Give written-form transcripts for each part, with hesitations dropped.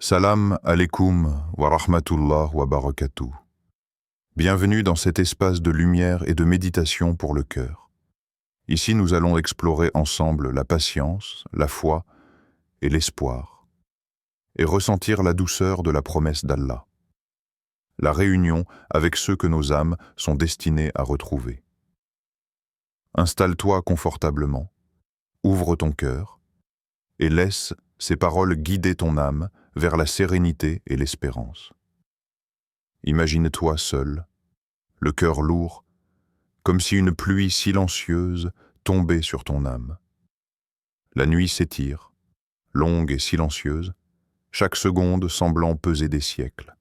Salam alaikum wa rahmatullah wa barakatuh. Bienvenue dans cet espace de lumière et de méditation pour le cœur. Ici, nous allons explorer ensemble la patience, la foi et l'espoir, et ressentir la douceur de la promesse d'Allah, la réunion avec ceux que nos âmes sont destinées à retrouver. Installe-toi confortablement, ouvre ton cœur, et laisse ces paroles guider ton âme vers la sérénité et l'espérance. Imagine-toi seul, le cœur lourd, comme si une pluie silencieuse tombait sur ton âme. La nuit s'étire, longue et silencieuse, chaque seconde semblant peser des siècles.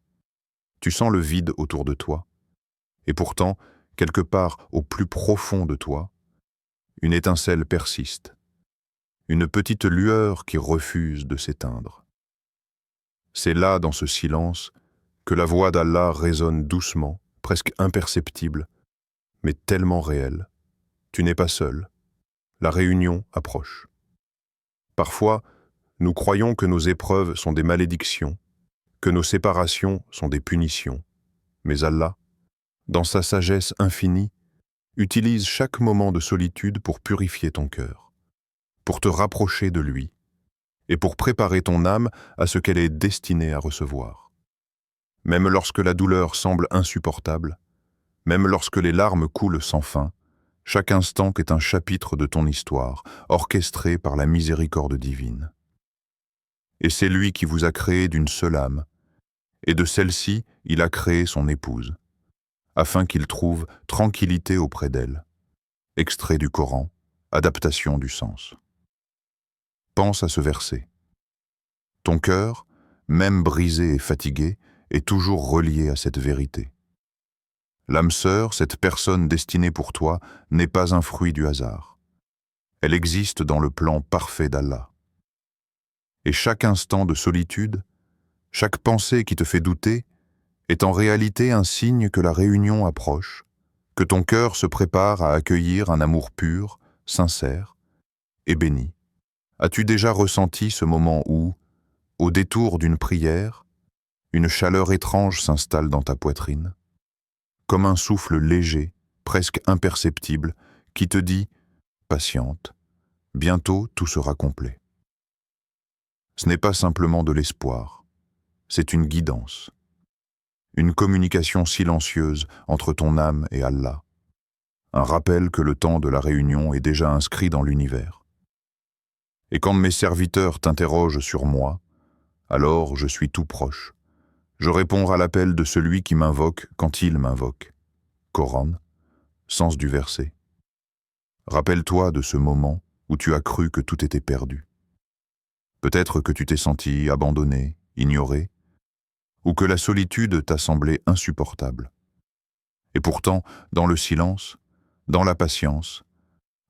Tu sens le vide autour de toi, et pourtant, quelque part au plus profond de toi, une étincelle persiste, une petite lueur qui refuse de s'éteindre. C'est là, dans ce silence, que la voix d'Allah résonne doucement, presque imperceptible, mais tellement réelle. Tu n'es pas seul. La réunion approche. Parfois, nous croyons que nos épreuves sont des malédictions, que nos séparations sont des punitions. Mais Allah, dans sa sagesse infinie, utilise chaque moment de solitude pour purifier ton cœur, pour te rapprocher de lui, et pour préparer ton âme à ce qu'elle est destinée à recevoir. Même lorsque la douleur semble insupportable, même lorsque les larmes coulent sans fin, chaque instant est un chapitre de ton histoire, orchestré par la miséricorde divine. Et c'est lui qui vous a créé d'une seule âme, et de celle-ci il a créé son épouse, afin qu'il trouve tranquillité auprès d'elle. Extrait du Coran, adaptation du sens. Pense à ce verset. Ton cœur, même brisé et fatigué, est toujours relié à cette vérité. L'âme sœur, cette personne destinée pour toi, n'est pas un fruit du hasard. Elle existe dans le plan parfait d'Allah. Et chaque instant de solitude, chaque pensée qui te fait douter, est en réalité un signe que la réunion approche, que ton cœur se prépare à accueillir un amour pur, sincère et béni. As-tu déjà ressenti ce moment où, au détour d'une prière, une chaleur étrange s'installe dans ta poitrine, comme un souffle léger, presque imperceptible, qui te dit « Patiente, bientôt tout sera complet ». Ce n'est pas simplement de l'espoir, c'est une guidance, une communication silencieuse entre ton âme et Allah, un rappel que le temps de la réunion est déjà inscrit dans l'univers. Et quand mes serviteurs t'interrogent sur moi, alors je suis tout proche. Je réponds à l'appel de celui qui m'invoque quand il m'invoque. Coran, sens du verset. Rappelle-toi de ce moment où tu as cru que tout était perdu. Peut-être que tu t'es senti abandonné, ignoré, ou que la solitude t'a semblé insupportable. Et pourtant, dans le silence, dans la patience,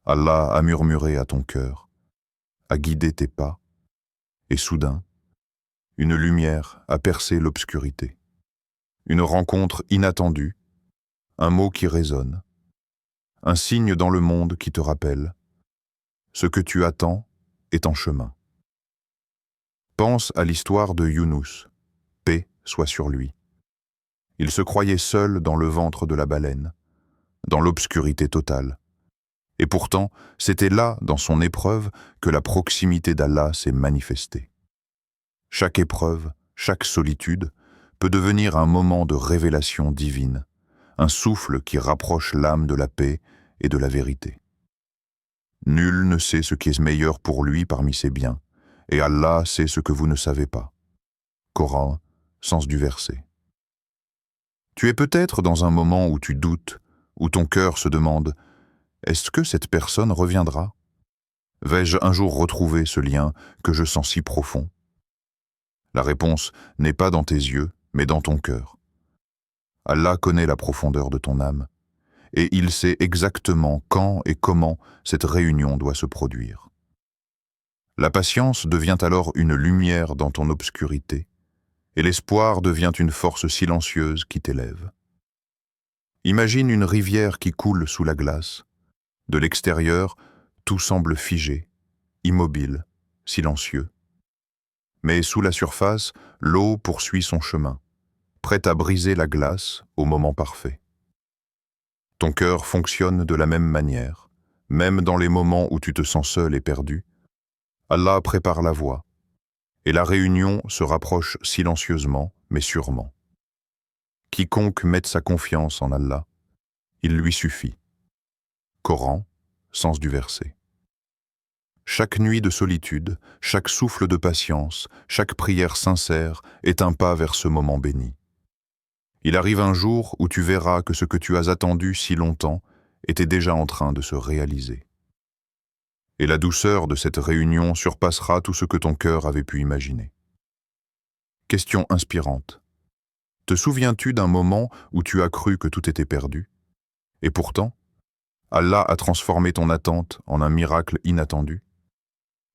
Allah a murmuré à ton cœur, a guidé tes pas, et soudain, une lumière a percé l'obscurité. Une rencontre inattendue, un mot qui résonne, un signe dans le monde qui te rappelle « Ce que tu attends est en chemin ». Pense à l'histoire de Younous, paix soit sur lui. Il se croyait seul dans le ventre de la baleine, dans l'obscurité totale. Et pourtant, c'était là, dans son épreuve, que la proximité d'Allah s'est manifestée. Chaque épreuve, chaque solitude, peut devenir un moment de révélation divine, un souffle qui rapproche l'âme de la paix et de la vérité. Nul ne sait ce qui est meilleur pour lui parmi ses biens, et Allah sait ce que vous ne savez pas. Coran, sens du verset. Tu es peut-être dans un moment où tu doutes, où ton cœur se demande « Est-ce que cette personne reviendra ? Vais-je un jour retrouver ce lien que je sens si profond ?» La réponse n'est pas dans tes yeux, mais dans ton cœur. Allah connaît la profondeur de ton âme, et il sait exactement quand et comment cette réunion doit se produire. La patience devient alors une lumière dans ton obscurité, et l'espoir devient une force silencieuse qui t'élève. Imagine une rivière qui coule sous la glace. De l'extérieur, tout semble figé, immobile, silencieux. Mais sous la surface, l'eau poursuit son chemin, prête à briser la glace au moment parfait. Ton cœur fonctionne de la même manière, même dans les moments où tu te sens seul et perdu. Allah prépare la voie, et la réunion se rapproche silencieusement, mais sûrement. Quiconque mette sa confiance en Allah, il lui suffit. Coran, sens du verset. Chaque nuit de solitude, chaque souffle de patience, chaque prière sincère est un pas vers ce moment béni. Il arrive un jour où tu verras que ce que tu as attendu si longtemps était déjà en train de se réaliser. Et la douceur de cette réunion surpassera tout ce que ton cœur avait pu imaginer. Question inspirante. Te souviens-tu d'un moment où tu as cru que tout était perdu? Et pourtant, Allah a transformé ton attente en un miracle inattendu?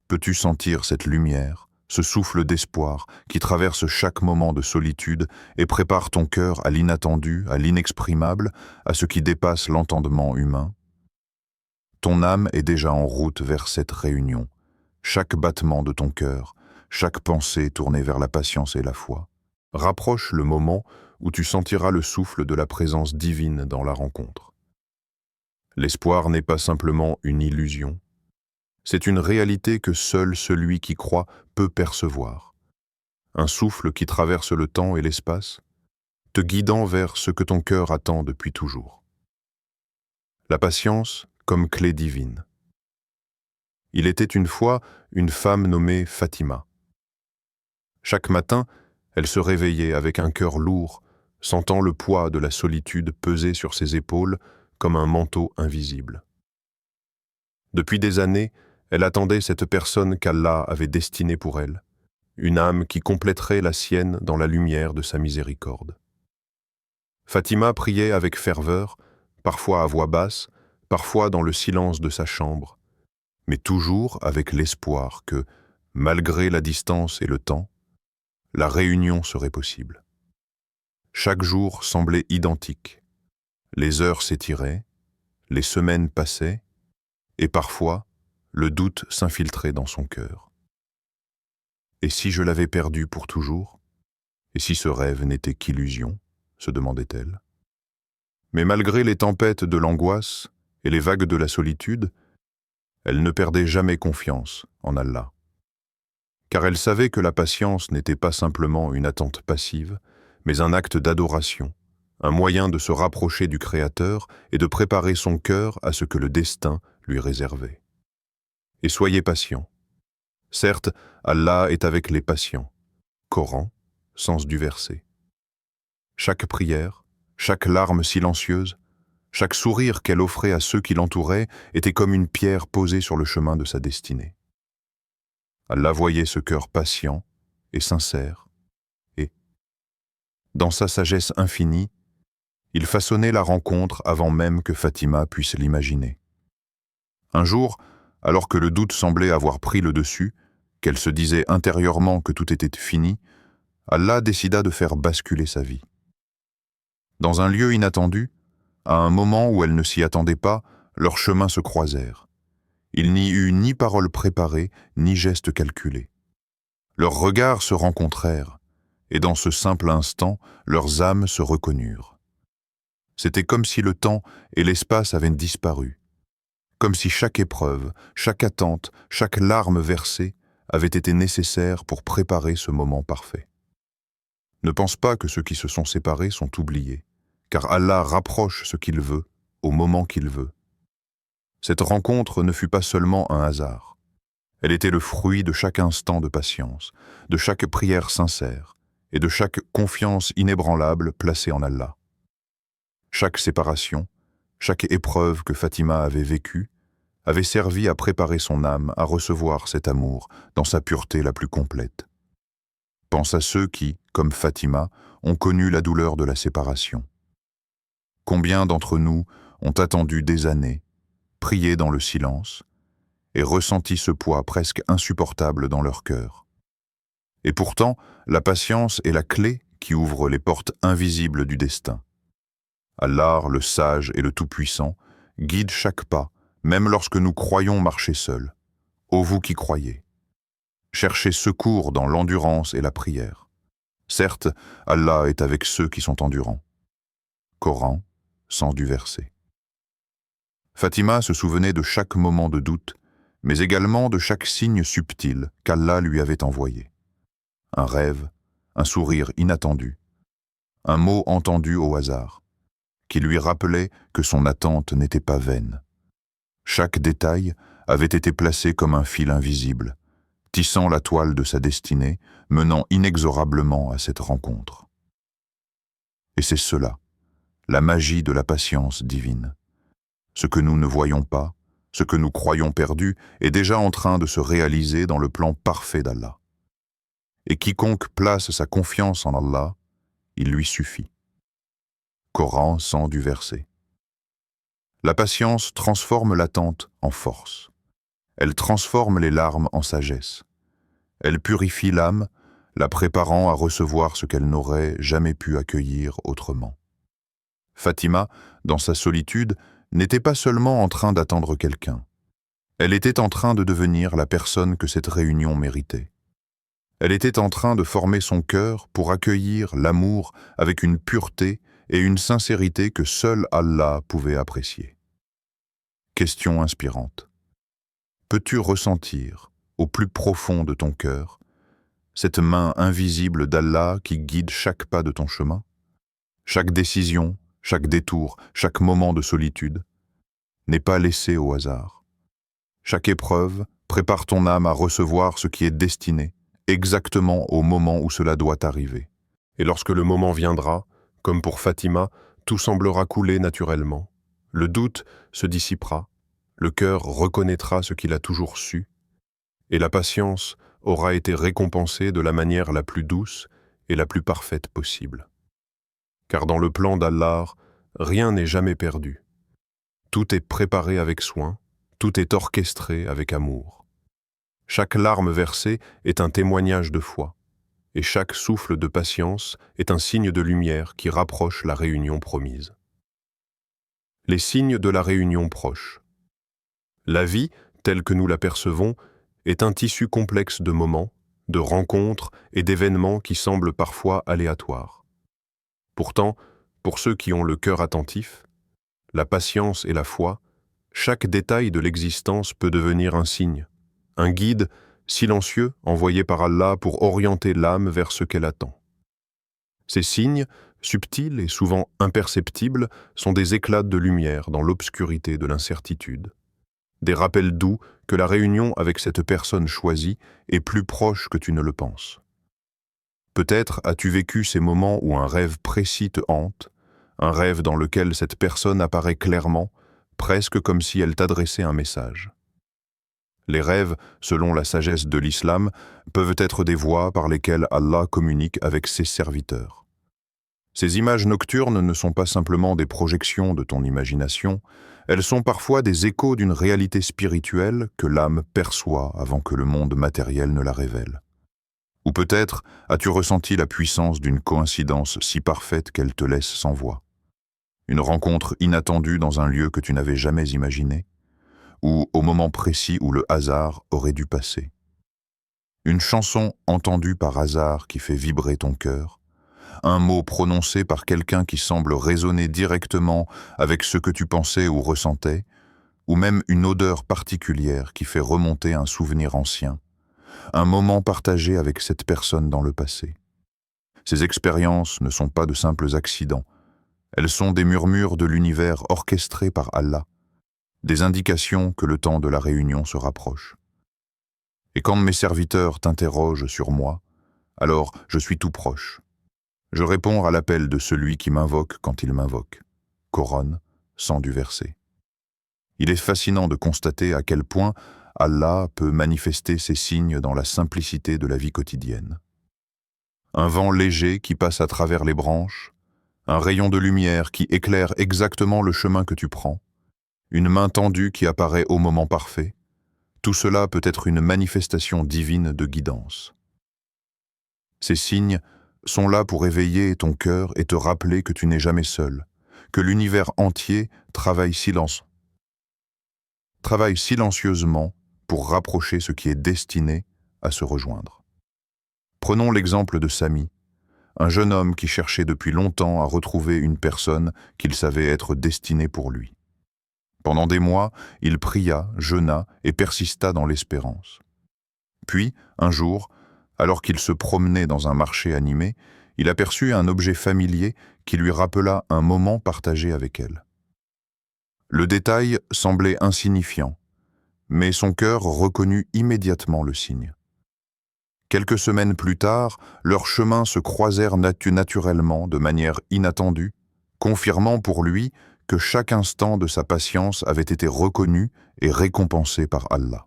Peux-tu sentir cette lumière, ce souffle d'espoir qui traverse chaque moment de solitude et prépare ton cœur à l'inattendu, à l'inexprimable, à ce qui dépasse l'entendement humain? Ton âme est déjà en route vers cette réunion. Chaque battement de ton cœur, chaque pensée tournée vers la patience et la foi, rapproche le moment où tu sentiras le souffle de la présence divine dans la rencontre. L'espoir n'est pas simplement une illusion, c'est une réalité que seul celui qui croit peut percevoir. Un souffle qui traverse le temps et l'espace, te guidant vers ce que ton cœur attend depuis toujours. La patience comme clé divine. Il était une fois une femme nommée Fatima. Chaque matin, elle se réveillait avec un cœur lourd, sentant le poids de la solitude peser sur ses épaules comme un manteau invisible. Depuis des années, elle attendait cette personne qu'Allah avait destinée pour elle, une âme qui compléterait la sienne dans la lumière de sa miséricorde. Fatima priait avec ferveur, parfois à voix basse, parfois dans le silence de sa chambre, mais toujours avec l'espoir que, malgré la distance et le temps, la réunion serait possible. Chaque jour semblait identique. Les heures s'étiraient, les semaines passaient, et parfois, le doute s'infiltrait dans son cœur. Et si je l'avais perdu pour toujours? Et si ce rêve n'était qu'illusion? Se demandait-elle. Mais malgré les tempêtes de l'angoisse et les vagues de la solitude, elle ne perdait jamais confiance en Allah. Car elle savait que la patience n'était pas simplement une attente passive, mais un acte d'adoration, un moyen de se rapprocher du Créateur et de préparer son cœur à ce que le destin lui réservait. Et soyez patients. Certes, Allah est avec les patients. Coran, sens du verset. Chaque prière, chaque larme silencieuse, chaque sourire qu'elle offrait à ceux qui l'entouraient était comme une pierre posée sur le chemin de sa destinée. Allah voyait ce cœur patient et sincère, et, dans sa sagesse infinie, il façonnait la rencontre avant même que Fatima puisse l'imaginer. Un jour, alors que le doute semblait avoir pris le dessus, qu'elle se disait intérieurement que tout était fini, Allah décida de faire basculer sa vie. Dans un lieu inattendu, à un moment où elle ne s'y attendait pas, leurs chemins se croisèrent. Il n'y eut ni parole préparée, ni geste calculé. Leurs regards se rencontrèrent, et dans ce simple instant, leurs âmes se reconnurent. C'était comme si le temps et l'espace avaient disparu, comme si chaque épreuve, chaque attente, chaque larme versée avait été nécessaire pour préparer ce moment parfait. Ne pense pas que ceux qui se sont séparés sont oubliés, car Allah rapproche ce qu'il veut, au moment qu'il veut. Cette rencontre ne fut pas seulement un hasard. Elle était le fruit de chaque instant de patience, de chaque prière sincère et de chaque confiance inébranlable placée en Allah. Chaque séparation, chaque épreuve que Fatima avait vécue, avait servi à préparer son âme à recevoir cet amour dans sa pureté la plus complète. Pense à ceux qui, comme Fatima, ont connu la douleur de la séparation. Combien d'entre nous ont attendu des années, prié dans le silence, et ressenti ce poids presque insupportable dans leur cœur. Et pourtant, la patience est la clé qui ouvre les portes invisibles du destin. Allah, le sage et le tout-puissant, guide chaque pas, même lorsque nous croyons marcher seuls. Ô vous qui croyez! Cherchez secours dans l'endurance et la prière. Certes, Allah est avec ceux qui sont endurants. Coran, sens du verset. Fatima se souvenait de chaque moment de doute, mais également de chaque signe subtil qu'Allah lui avait envoyé. Un rêve, un sourire inattendu, un mot entendu au hasard, qui lui rappelait que son attente n'était pas vaine. Chaque détail avait été placé comme un fil invisible, tissant la toile de sa destinée, menant inexorablement à cette rencontre. Et c'est cela, la magie de la patience divine. Ce que nous ne voyons pas, ce que nous croyons perdu, est déjà en train de se réaliser dans le plan parfait d'Allah. Et quiconque place sa confiance en Allah, il lui suffit. Coran, sens du verset. La patience transforme l'attente en force. Elle transforme les larmes en sagesse. Elle purifie l'âme, la préparant à recevoir ce qu'elle n'aurait jamais pu accueillir autrement. Fatima, dans sa solitude, n'était pas seulement en train d'attendre quelqu'un. Elle était en train de devenir la personne que cette réunion méritait. Elle était en train de former son cœur pour accueillir l'amour avec une pureté et une sincérité que seul Allah pouvait apprécier. Question inspirante. Peux-tu ressentir, au plus profond de ton cœur, cette main invisible d'Allah qui guide chaque pas de ton chemin? Chaque décision, chaque détour, chaque moment de solitude n'est pas laissé au hasard. Chaque épreuve prépare ton âme à recevoir ce qui est destiné, exactement au moment où cela doit arriver. Et lorsque le moment viendra, comme pour Fatima, tout semblera couler naturellement. Le doute se dissipera, le cœur reconnaîtra ce qu'il a toujours su, et la patience aura été récompensée de la manière la plus douce et la plus parfaite possible. Car dans le plan d'Allah, rien n'est jamais perdu. Tout est préparé avec soin, tout est orchestré avec amour. Chaque larme versée est un témoignage de foi, et chaque souffle de patience est un signe de lumière qui rapproche la réunion promise. Les signes de la réunion proche. La vie, telle que nous la percevons, est un tissu complexe de moments, de rencontres et d'événements qui semblent parfois aléatoires. Pourtant, pour ceux qui ont le cœur attentif, la patience et la foi, chaque détail de l'existence peut devenir un signe, un guide silencieux envoyé par Allah pour orienter l'âme vers ce qu'elle attend. Ces signes, subtils et souvent imperceptibles, sont des éclats de lumière dans l'obscurité de l'incertitude. Des rappels doux que la réunion avec cette personne choisie est plus proche que tu ne le penses. Peut-être as-tu vécu ces moments où un rêve précis te hante, un rêve dans lequel cette personne apparaît clairement, presque comme si elle t'adressait un message. Les rêves, selon la sagesse de l'islam, peuvent être des voies par lesquelles Allah communique avec ses serviteurs. Ces images nocturnes ne sont pas simplement des projections de ton imagination, elles sont parfois des échos d'une réalité spirituelle que l'âme perçoit avant que le monde matériel ne la révèle. Ou peut-être as-tu ressenti la puissance d'une coïncidence si parfaite qu'elle te laisse sans voix. Une rencontre inattendue dans un lieu que tu n'avais jamais imaginé, ou au moment précis où le hasard aurait dû passer. Une chanson entendue par hasard qui fait vibrer ton cœur, un mot prononcé par quelqu'un qui semble résonner directement avec ce que tu pensais ou ressentais, ou même une odeur particulière qui fait remonter un souvenir ancien, un moment partagé avec cette personne dans le passé. Ces expériences ne sont pas de simples accidents, elles sont des murmures de l'univers orchestrés par Allah, des indications que le temps de la réunion se rapproche. Et quand mes serviteurs t'interrogent sur moi, alors je suis tout proche. Je réponds à l'appel de celui qui m'invoque quand il m'invoque. Coran, sens du verset. Il est fascinant de constater à quel point Allah peut manifester ses signes dans la simplicité de la vie quotidienne. Un vent léger qui passe à travers les branches, un rayon de lumière qui éclaire exactement le chemin que tu prends, une main tendue qui apparaît au moment parfait, tout cela peut être une manifestation divine de guidance. Ces signes sont là pour éveiller ton cœur et te rappeler que tu n'es jamais seul, que l'univers entier travaille silencieusement pour rapprocher ce qui est destiné à se rejoindre. Prenons l'exemple de Sami, un jeune homme qui cherchait depuis longtemps à retrouver une personne qu'il savait être destinée pour lui. Pendant des mois, il pria, jeûna et persista dans l'espérance. Puis, un jour, alors qu'il se promenait dans un marché animé, il aperçut un objet familier qui lui rappela un moment partagé avec elle. Le détail semblait insignifiant, mais son cœur reconnut immédiatement le signe. Quelques semaines plus tard, leurs chemins se croisèrent naturellement de manière inattendue, confirmant pour lui que chaque instant de sa patience avait été reconnu et récompensé par Allah.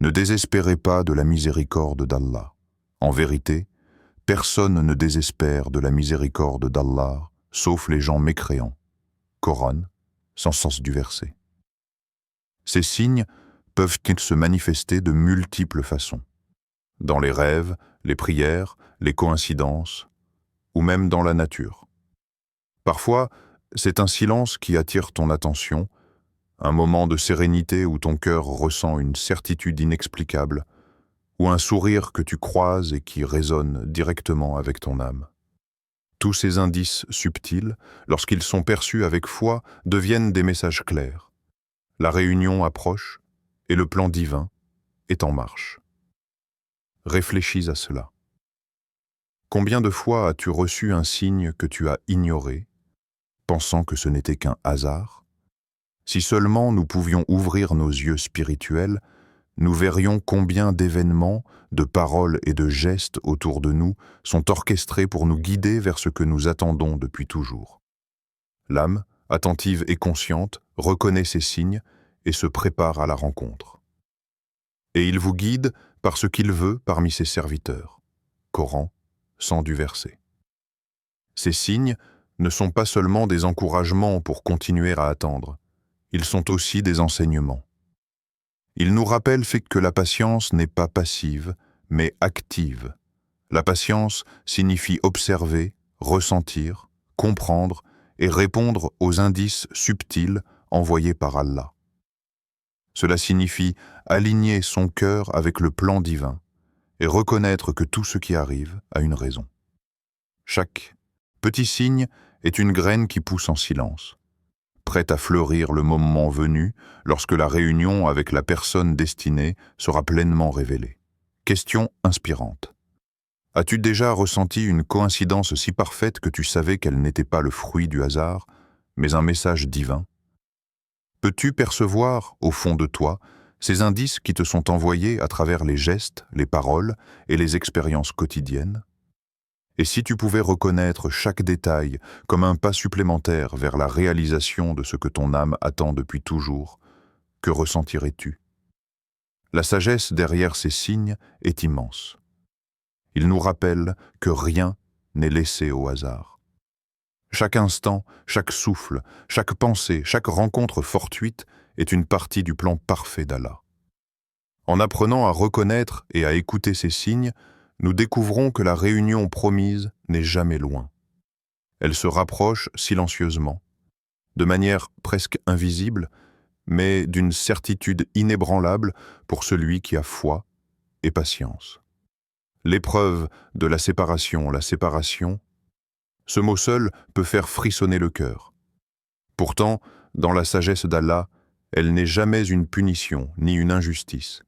Ne désespérez pas de la miséricorde d'Allah. En vérité, personne ne désespère de la miséricorde d'Allah, sauf les gens mécréants. Coran, sens du verset. Ces signes peuvent-ils se manifester de multiples façons, dans les rêves, les prières, les coïncidences, ou même dans la nature. Parfois, c'est un silence qui attire ton attention, un moment de sérénité où ton cœur ressent une certitude inexplicable, ou un sourire que tu croises et qui résonne directement avec ton âme. Tous ces indices subtils, lorsqu'ils sont perçus avec foi, deviennent des messages clairs. La réunion approche et le plan divin est en marche. Réfléchis à cela. Combien de fois as-tu reçu un signe que tu as ignoré, pensant que ce n'était qu'un hasard? Si seulement nous pouvions ouvrir nos yeux spirituels, nous verrions combien d'événements, de paroles et de gestes autour de nous sont orchestrés pour nous guider vers ce que nous attendons depuis toujours. L'âme, attentive et consciente, reconnaît ces signes et se prépare à la rencontre. Et il vous guide par ce qu'il veut parmi ses serviteurs. Coran, sens du verset. Ces signes ne sont pas seulement des encouragements pour continuer à attendre, ils sont aussi des enseignements. Ils nous rappellent que la patience n'est pas passive, mais active. La patience signifie observer, ressentir, comprendre et répondre aux indices subtils envoyés par Allah. Cela signifie aligner son cœur avec le plan divin et reconnaître que tout ce qui arrive a une raison. Chaque petit signe est une graine qui pousse en silence, prête à fleurir le moment venu lorsque la réunion avec la personne destinée sera pleinement révélée. Question inspirante. As-tu déjà ressenti une coïncidence si parfaite que tu savais qu'elle n'était pas le fruit du hasard, mais un message divin? Peux-tu percevoir, au fond de toi, ces indices qui te sont envoyés à travers les gestes, les paroles et les expériences quotidiennes? Et si tu pouvais reconnaître chaque détail comme un pas supplémentaire vers la réalisation de ce que ton âme attend depuis toujours, que ressentirais-tu? La sagesse derrière ces signes est immense. Il nous rappelle que rien n'est laissé au hasard. Chaque instant, chaque souffle, chaque pensée, chaque rencontre fortuite est une partie du plan parfait d'Allah. En apprenant à reconnaître et à écouter ces signes, nous découvrons que la réunion promise n'est jamais loin. Elle se rapproche silencieusement, de manière presque invisible, mais d'une certitude inébranlable pour celui qui a foi et patience. L'épreuve de la séparation, ce mot seul peut faire frissonner le cœur. Pourtant, dans la sagesse d'Allah, elle n'est jamais une punition ni une injustice.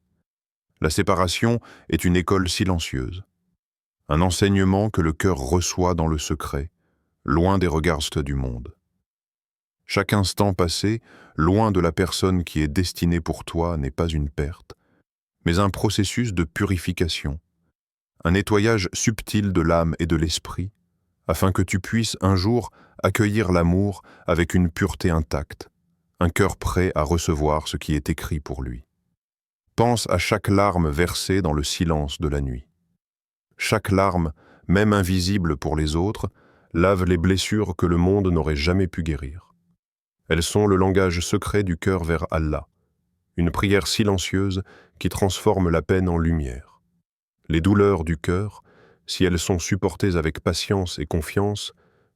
La séparation est une école silencieuse, un enseignement que le cœur reçoit dans le secret, loin des regards du monde. Chaque instant passé, loin de la personne qui est destinée pour toi, n'est pas une perte, mais un processus de purification, un nettoyage subtil de l'âme et de l'esprit, afin que tu puisses un jour accueillir l'amour avec une pureté intacte, un cœur prêt à recevoir ce qui est écrit pour lui. Pense à chaque larme versée dans le silence de la nuit. Chaque larme, même invisible pour les autres, lave les blessures que le monde n'aurait jamais pu guérir. Elles sont le langage secret du cœur vers Allah, une prière silencieuse qui transforme la peine en lumière. Les douleurs du cœur, si elles sont supportées avec patience et confiance,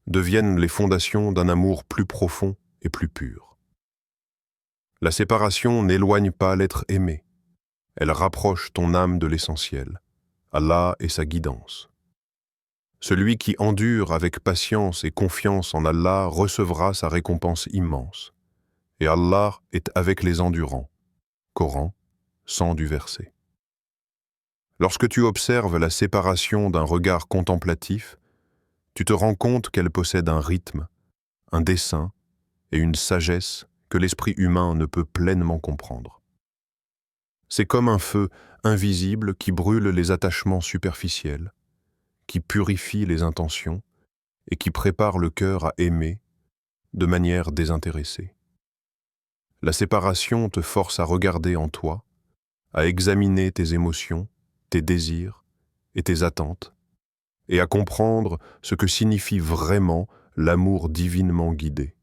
deviennent les fondations d'un amour plus profond et plus pur. La séparation n'éloigne pas l'être aimé, Elle rapproche ton âme de l'essentiel, Allah et sa guidance. Celui qui endure avec patience et confiance en Allah recevra sa récompense immense. Et Allah est avec les endurants. Coran, 100 du verset. Lorsque tu observes la séparation d'un regard contemplatif, tu te rends compte qu'elle possède un rythme, un dessein et une sagesse que l'esprit humain ne peut pleinement comprendre. C'est comme un feu invisible qui brûle les attachements superficiels, qui purifie les intentions et qui prépare le cœur à aimer de manière désintéressée. La séparation te force à regarder en toi, à examiner tes émotions, tes désirs et tes attentes, et à comprendre ce que signifie vraiment l'amour divinement guidé.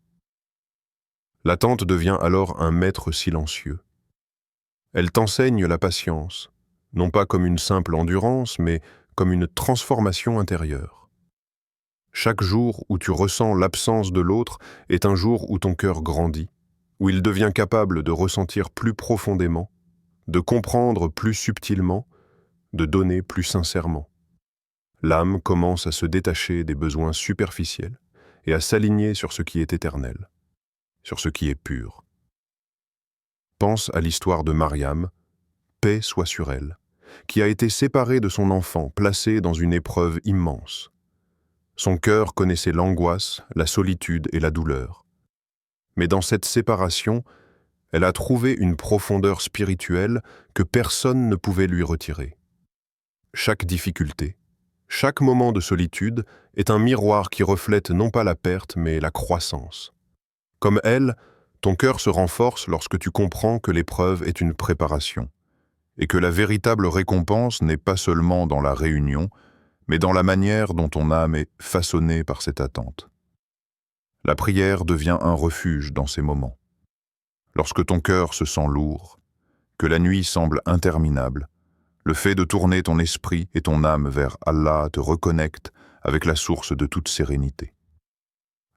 L'attente devient alors un maître silencieux. Elle t'enseigne la patience, non pas comme une simple endurance, mais comme une transformation intérieure. Chaque jour où tu ressens l'absence de l'autre est un jour où ton cœur grandit, où il devient capable de ressentir plus profondément, de comprendre plus subtilement, de donner plus sincèrement. L'âme commence à se détacher des besoins superficiels et à s'aligner sur ce qui est éternel, sur ce qui est pur. Pense à l'histoire de Mariam, paix soit sur elle, qui a été séparée de son enfant, placée dans une épreuve immense. Son cœur connaissait l'angoisse, la solitude et la douleur. Mais dans cette séparation, elle a trouvé une profondeur spirituelle que personne ne pouvait lui retirer. Chaque difficulté, chaque moment de solitude est un miroir qui reflète non pas la perte, mais la croissance. Comme elle, ton cœur se renforce lorsque tu comprends que l'épreuve est une préparation, et que la véritable récompense n'est pas seulement dans la réunion, mais dans la manière dont ton âme est façonnée par cette attente. La prière devient un refuge dans ces moments. Lorsque ton cœur se sent lourd, que la nuit semble interminable, le fait de tourner ton esprit et ton âme vers Allah te reconnecte avec la source de toute sérénité.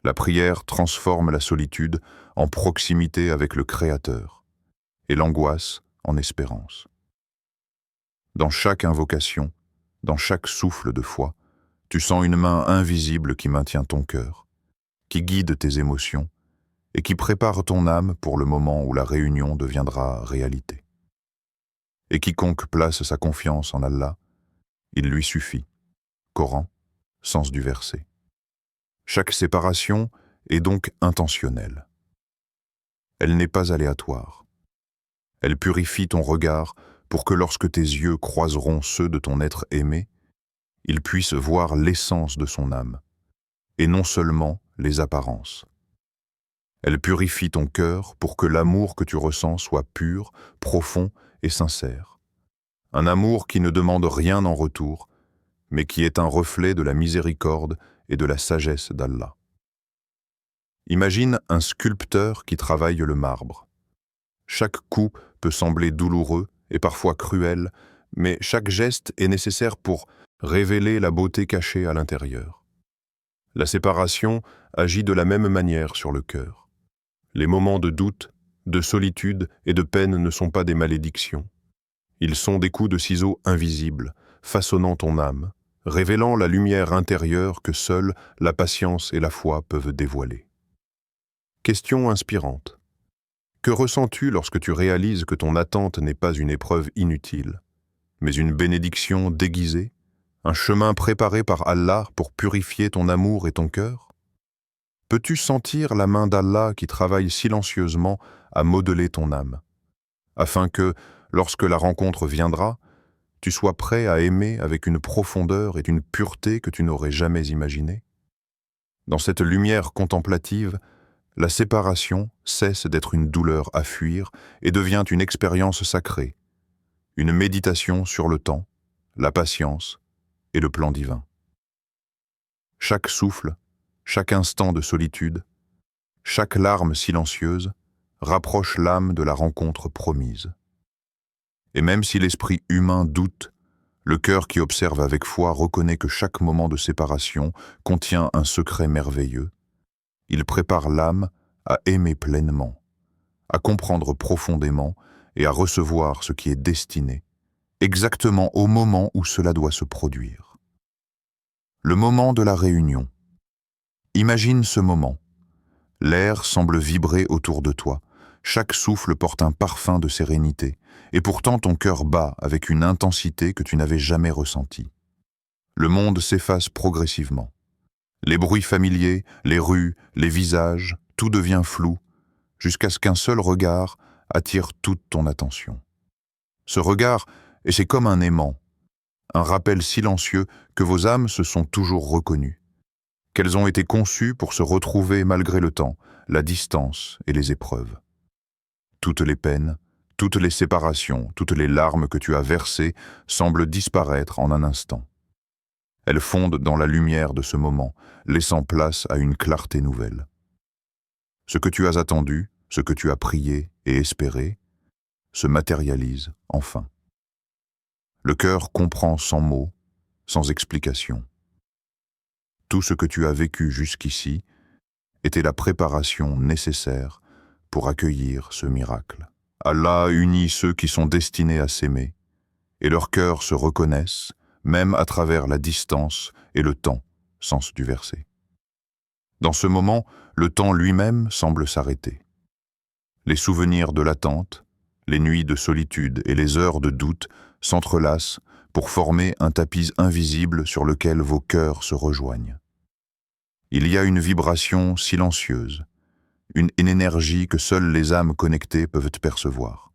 La prière transforme la solitude en proximité avec le Créateur et l'angoisse en espérance. Dans chaque invocation, dans chaque souffle de foi, tu sens une main invisible qui maintient ton cœur, qui guide tes émotions et qui prépare ton âme pour le moment où la réunion deviendra réalité. Et quiconque place sa confiance en Allah, il lui suffit. Coran, sens du verset. Chaque séparation est donc intentionnelle. Elle n'est pas aléatoire. Elle purifie ton regard pour que lorsque tes yeux croiseront ceux de ton être aimé, ils puissent voir l'essence de son âme, et non seulement les apparences. Elle purifie ton cœur pour que l'amour que tu ressens soit pur, profond et sincère. Un amour qui ne demande rien en retour, mais qui est un reflet de la miséricorde et de la sagesse d'Allah. Imagine un sculpteur qui travaille le marbre. Chaque coup peut sembler douloureux et parfois cruel, mais chaque geste est nécessaire pour révéler la beauté cachée à l'intérieur. La séparation agit de la même manière sur le cœur. Les moments de doute, de solitude et de peine ne sont pas des malédictions. Ils sont des coups de ciseaux invisibles, façonnant ton âme, révélant la lumière intérieure que seule la patience et la foi peuvent dévoiler. Question inspirante. Que ressens-tu lorsque tu réalises que ton attente n'est pas une épreuve inutile, mais une bénédiction déguisée, un chemin préparé par Allah pour purifier ton amour et ton cœur? Peux-tu sentir la main d'Allah qui travaille silencieusement à modeler ton âme, afin que, lorsque la rencontre viendra, tu sois prêt à aimer avec une profondeur et une pureté que tu n'aurais jamais imaginées? Dans cette lumière contemplative, la séparation cesse d'être une douleur à fuir et devient une expérience sacrée, une méditation sur le temps, la patience et le plan divin. Chaque souffle, chaque instant de solitude, chaque larme silencieuse rapproche l'âme de la rencontre promise. Et même si l'esprit humain doute, le cœur qui observe avec foi reconnaît que chaque moment de séparation contient un secret merveilleux. Il prépare l'âme à aimer pleinement, à comprendre profondément et à recevoir ce qui est destiné, exactement au moment où cela doit se produire. Le moment de la réunion. Imagine ce moment. L'air semble vibrer autour de toi, chaque souffle porte un parfum de sérénité, et pourtant ton cœur bat avec une intensité que tu n'avais jamais ressentie. Le monde s'efface progressivement. Les bruits familiers, les rues, les visages, tout devient flou, jusqu'à ce qu'un seul regard attire toute ton attention. Ce regard, et c'est comme un aimant, un rappel silencieux que vos âmes se sont toujours reconnues, qu'elles ont été conçues pour se retrouver malgré le temps, la distance et les épreuves. Toutes les peines, toutes les séparations, toutes les larmes que tu as versées semblent disparaître en un instant. Elles fondent dans la lumière de ce moment, laissant place à une clarté nouvelle. Ce que tu as attendu, ce que tu as prié et espéré, se matérialise enfin. Le cœur comprend sans mots, sans explication. Tout ce que tu as vécu jusqu'ici était la préparation nécessaire pour accueillir ce miracle. Allah unit ceux qui sont destinés à s'aimer, et leurs cœurs se reconnaissent, même à travers la distance et le temps, sens du verset. Dans ce moment, le temps lui-même semble s'arrêter. Les souvenirs de l'attente, les nuits de solitude et les heures de doute s'entrelacent pour former un tapis invisible sur lequel vos cœurs se rejoignent. Il y a une vibration silencieuse, une énergie que seules les âmes connectées peuvent percevoir.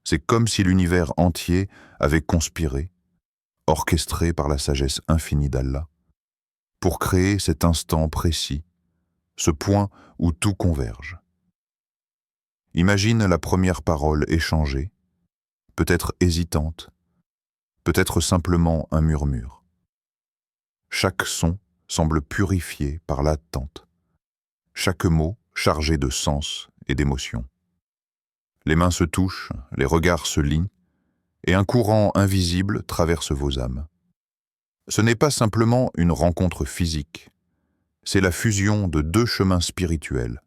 C'est comme si l'univers entier avait conspiré, orchestré par la sagesse infinie d'Allah, pour créer cet instant précis, ce point où tout converge. Imagine la première parole échangée, peut-être hésitante, peut-être simplement un murmure. Chaque son semble purifié par l'attente, chaque mot chargé de sens et d'émotion. Les mains se touchent, les regards se lient, et un courant invisible traverse vos âmes. Ce n'est pas simplement une rencontre physique, c'est la fusion de deux chemins spirituels,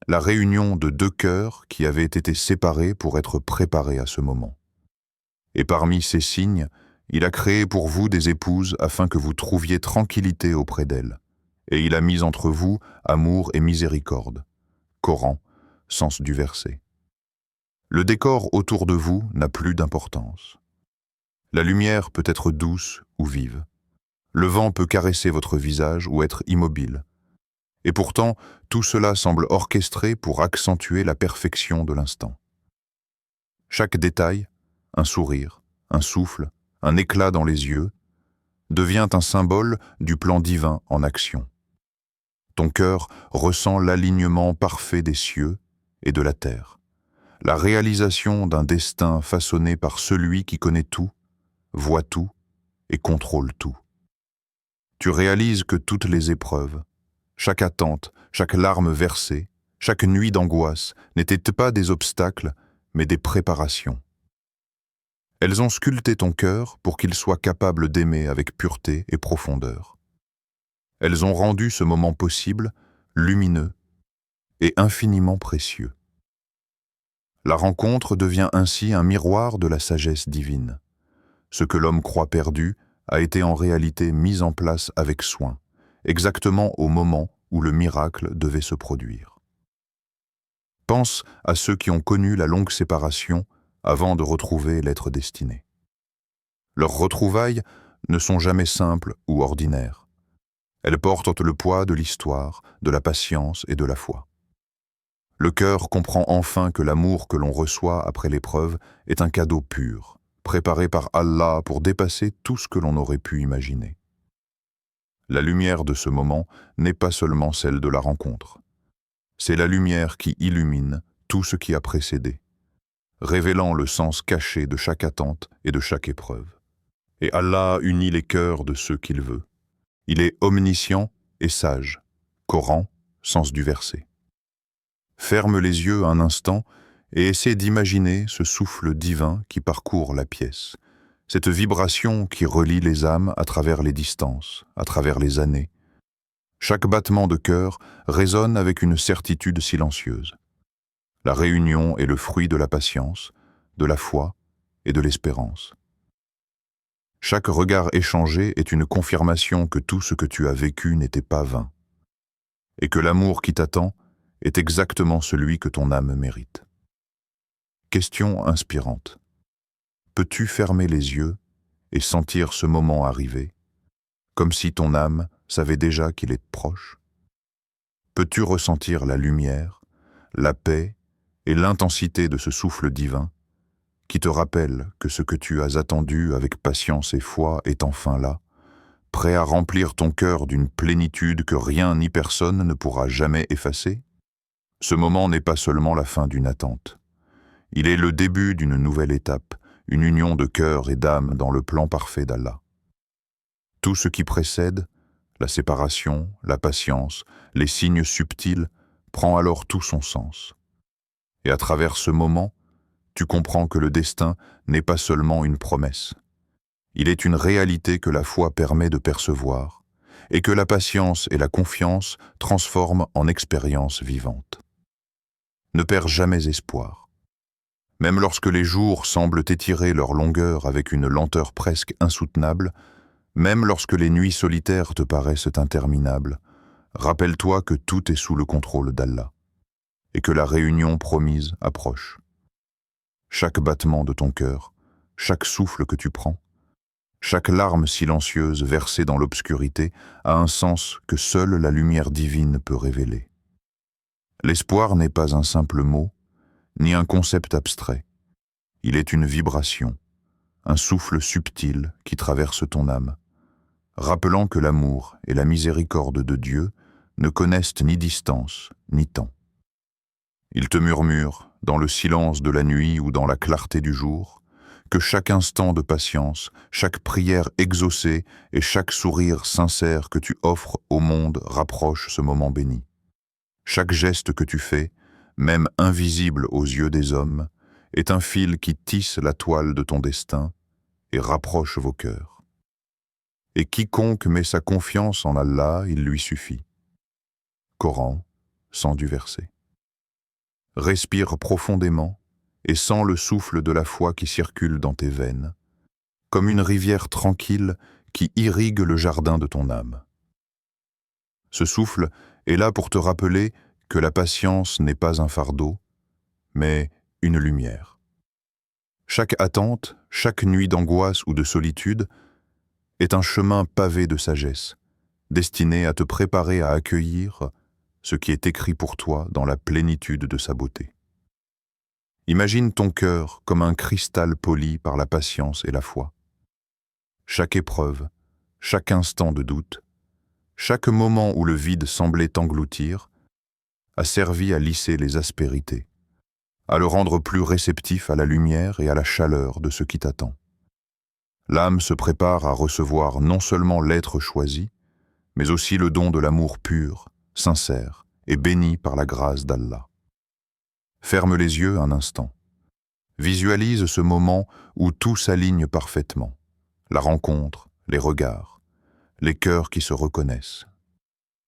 la réunion de deux cœurs qui avaient été séparés pour être préparés à ce moment. Et parmi ces signes, il a créé pour vous des épouses afin que vous trouviez tranquillité auprès d'elles, et il a mis entre vous amour et miséricorde. Coran, sens du verset. Le décor autour de vous n'a plus d'importance. La lumière peut être douce ou vive. Le vent peut caresser votre visage ou être immobile. Et pourtant, tout cela semble orchestré pour accentuer la perfection de l'instant. Chaque détail, un sourire, un souffle, un éclat dans les yeux, devient un symbole du plan divin en action. Ton cœur ressent l'alignement parfait des cieux et de la terre, la réalisation d'un destin façonné par celui qui connaît tout, voit tout et contrôle tout. Tu réalises que toutes les épreuves, chaque attente, chaque larme versée, chaque nuit d'angoisse n'étaient pas des obstacles, mais des préparations. Elles ont sculpté ton cœur pour qu'il soit capable d'aimer avec pureté et profondeur. Elles ont rendu ce moment possible, lumineux et infiniment précieux. La rencontre devient ainsi un miroir de la sagesse divine. Ce que l'homme croit perdu a été en réalité mis en place avec soin, exactement au moment où le miracle devait se produire. Pense à ceux qui ont connu la longue séparation avant de retrouver l'être destiné. Leurs retrouvailles ne sont jamais simples ou ordinaires. Elles portent le poids de l'histoire, de la patience et de la foi. Le cœur comprend enfin que l'amour que l'on reçoit après l'épreuve est un cadeau pur, préparé par Allah pour dépasser tout ce que l'on aurait pu imaginer. La lumière de ce moment n'est pas seulement celle de la rencontre. C'est la lumière qui illumine tout ce qui a précédé, révélant le sens caché de chaque attente et de chaque épreuve. Et Allah unit les cœurs de ceux qu'il veut. Il est omniscient et sage. Coran, sens du verset. Ferme les yeux un instant et essaie d'imaginer ce souffle divin qui parcourt la pièce, cette vibration qui relie les âmes à travers les distances, à travers les années. Chaque battement de cœur résonne avec une certitude silencieuse. La réunion est le fruit de la patience, de la foi et de l'espérance. Chaque regard échangé est une confirmation que tout ce que tu as vécu n'était pas vain, et que l'amour qui t'attend est exactement celui que ton âme mérite. Question inspirante. Peux-tu fermer les yeux et sentir ce moment arriver, comme si ton âme savait déjà qu'il est proche? Peux-tu ressentir la lumière, la paix et l'intensité de ce souffle divin qui te rappelle que ce que tu as attendu avec patience et foi est enfin là, prêt à remplir ton cœur d'une plénitude que rien ni personne ne pourra jamais effacer? Ce moment n'est pas seulement la fin d'une attente. Il est le début d'une nouvelle étape, une union de cœur et d'âme dans le plan parfait d'Allah. Tout ce qui précède, la séparation, la patience, les signes subtils, prend alors tout son sens. Et à travers ce moment, tu comprends que le destin n'est pas seulement une promesse. Il est une réalité que la foi permet de percevoir et que la patience et la confiance transforment en expérience vivante. Ne perds jamais espoir. Même lorsque les jours semblent étirer leur longueur avec une lenteur presque insoutenable, même lorsque les nuits solitaires te paraissent interminables, rappelle-toi que tout est sous le contrôle d'Allah et que la réunion promise approche. Chaque battement de ton cœur, chaque souffle que tu prends, chaque larme silencieuse versée dans l'obscurité a un sens que seule la lumière divine peut révéler. L'espoir n'est pas un simple mot, ni un concept abstrait. Il est une vibration, un souffle subtil qui traverse ton âme, rappelant que l'amour et la miséricorde de Dieu ne connaissent ni distance ni temps. Il te murmure, dans le silence de la nuit ou dans la clarté du jour, que chaque instant de patience, chaque prière exaucée et chaque sourire sincère que tu offres au monde rapproche ce moment béni. Chaque geste que tu fais, même invisible aux yeux des hommes, est un fil qui tisse la toile de ton destin et rapproche vos cœurs. Et quiconque met sa confiance en Allah, il lui suffit. Coran, 100 du verset. Respire profondément et sens le souffle de la foi qui circule dans tes veines, comme une rivière tranquille qui irrigue le jardin de ton âme. Ce souffle est là pour te rappeler que la patience n'est pas un fardeau, mais une lumière. Chaque attente, chaque nuit d'angoisse ou de solitude est un chemin pavé de sagesse, destiné à te préparer à accueillir ce qui est écrit pour toi dans la plénitude de sa beauté. Imagine ton cœur comme un cristal poli par la patience et la foi. Chaque épreuve, chaque instant de doute, chaque moment où le vide semblait t'engloutir, a servi à lisser les aspérités, à le rendre plus réceptif à la lumière et à la chaleur de ce qui t'attend. L'âme se prépare à recevoir non seulement l'être choisi, mais aussi le don de l'amour pur, sincère et béni par la grâce d'Allah. Ferme les yeux un instant. Visualise ce moment où tout s'aligne parfaitement. La rencontre, les regards, les cœurs qui se reconnaissent.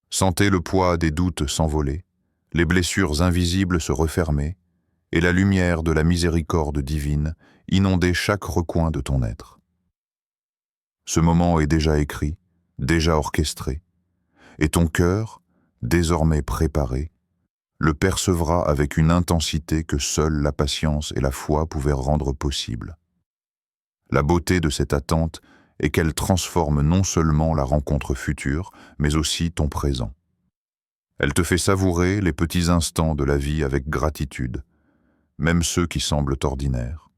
Sentez le poids des doutes s'envoler, les blessures invisibles se refermer, et la lumière de la miséricorde divine inonder chaque recoin de ton être. Ce moment est déjà écrit, déjà orchestré, et ton cœur, désormais préparé, le percevra avec une intensité que seule la patience et la foi pouvaient rendre possible. La beauté de cette attente est qu'elle transforme non seulement la rencontre future, mais aussi ton présent. Elle te fait savourer les petits instants de la vie avec gratitude, même ceux qui semblent ordinaires.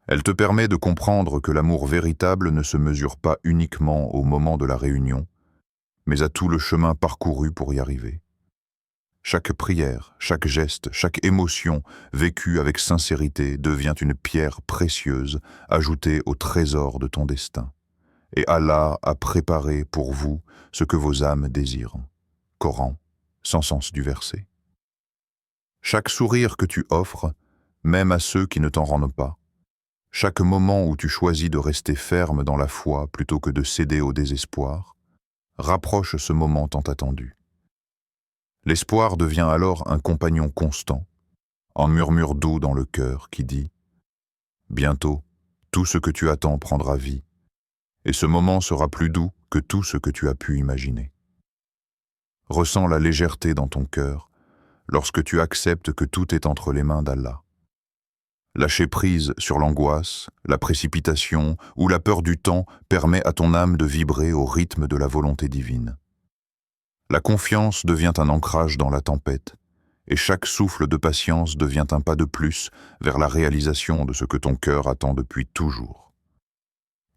Elle te permet de comprendre que l'amour véritable ne se mesure pas uniquement au moment de la réunion, mais à tout le chemin parcouru pour y arriver. Chaque prière, chaque geste, chaque émotion vécue avec sincérité devient une pierre précieuse ajoutée au trésor de ton destin. Et Allah a préparé pour vous ce que vos âmes désirent. Coran, 100 sens du verset. Chaque sourire que tu offres, même à ceux qui ne t'en rendent pas, chaque moment où tu choisis de rester ferme dans la foi plutôt que de céder au désespoir, rapproche ce moment tant attendu. L'espoir devient alors un compagnon constant, un murmure doux dans le cœur qui dit Bientôt, tout ce que tu attends prendra vie, et ce moment sera plus doux que tout ce que tu as pu imaginer. Ressens la légèreté dans ton cœur lorsque tu acceptes que tout est entre les mains d'Allah. Lâcher prise sur l'angoisse, la précipitation ou la peur du temps permet à ton âme de vibrer au rythme de la volonté divine. La confiance devient un ancrage dans la tempête, et chaque souffle de patience devient un pas de plus vers la réalisation de ce que ton cœur attend depuis toujours.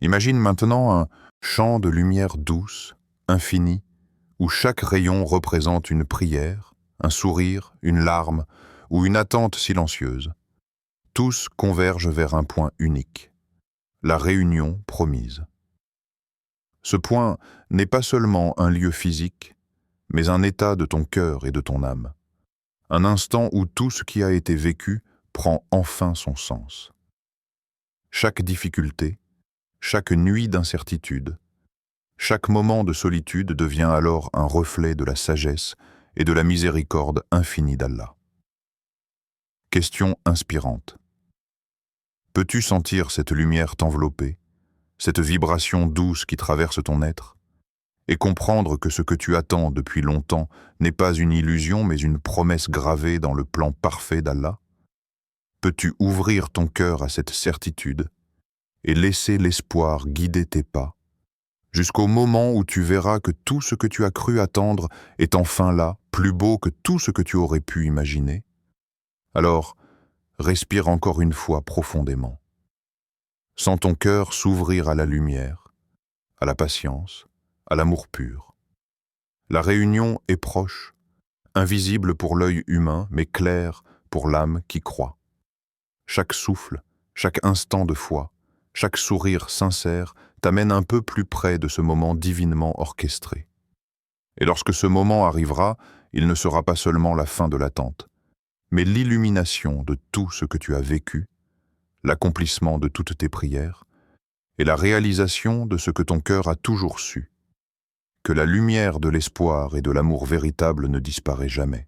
Imagine maintenant un champ de lumière douce, infinie, où chaque rayon représente une prière, un sourire, une larme ou une attente silencieuse. Tous convergent vers un point unique, la réunion promise. Ce point n'est pas seulement un lieu physique, mais un état de ton cœur et de ton âme. Un instant où tout ce qui a été vécu prend enfin son sens. Chaque difficulté, chaque nuit d'incertitude, chaque moment de solitude devient alors un reflet de la sagesse et de la miséricorde infinie d'Allah. Question inspirante. Peux-tu sentir cette lumière t'envelopper, cette vibration douce qui traverse ton être, et comprendre que ce que tu attends depuis longtemps n'est pas une illusion mais une promesse gravée dans le plan parfait d'Allah? Peux-tu ouvrir ton cœur à cette certitude et laisser l'espoir guider tes pas, jusqu'au moment où tu verras que tout ce que tu as cru attendre est enfin là, plus beau que tout ce que tu aurais pu imaginer? Alors, respire encore une fois profondément. Sens ton cœur s'ouvrir à la lumière, à la patience, à l'amour pur. La réunion est proche, invisible pour l'œil humain, mais claire pour l'âme qui croit. Chaque souffle, chaque instant de foi, chaque sourire sincère t'amène un peu plus près de ce moment divinement orchestré. Et lorsque ce moment arrivera, il ne sera pas seulement la fin de l'attente, mais l'illumination de tout ce que tu as vécu, l'accomplissement de toutes tes prières, et la réalisation de ce que ton cœur a toujours su, que la lumière de l'espoir et de l'amour véritable ne disparaît jamais.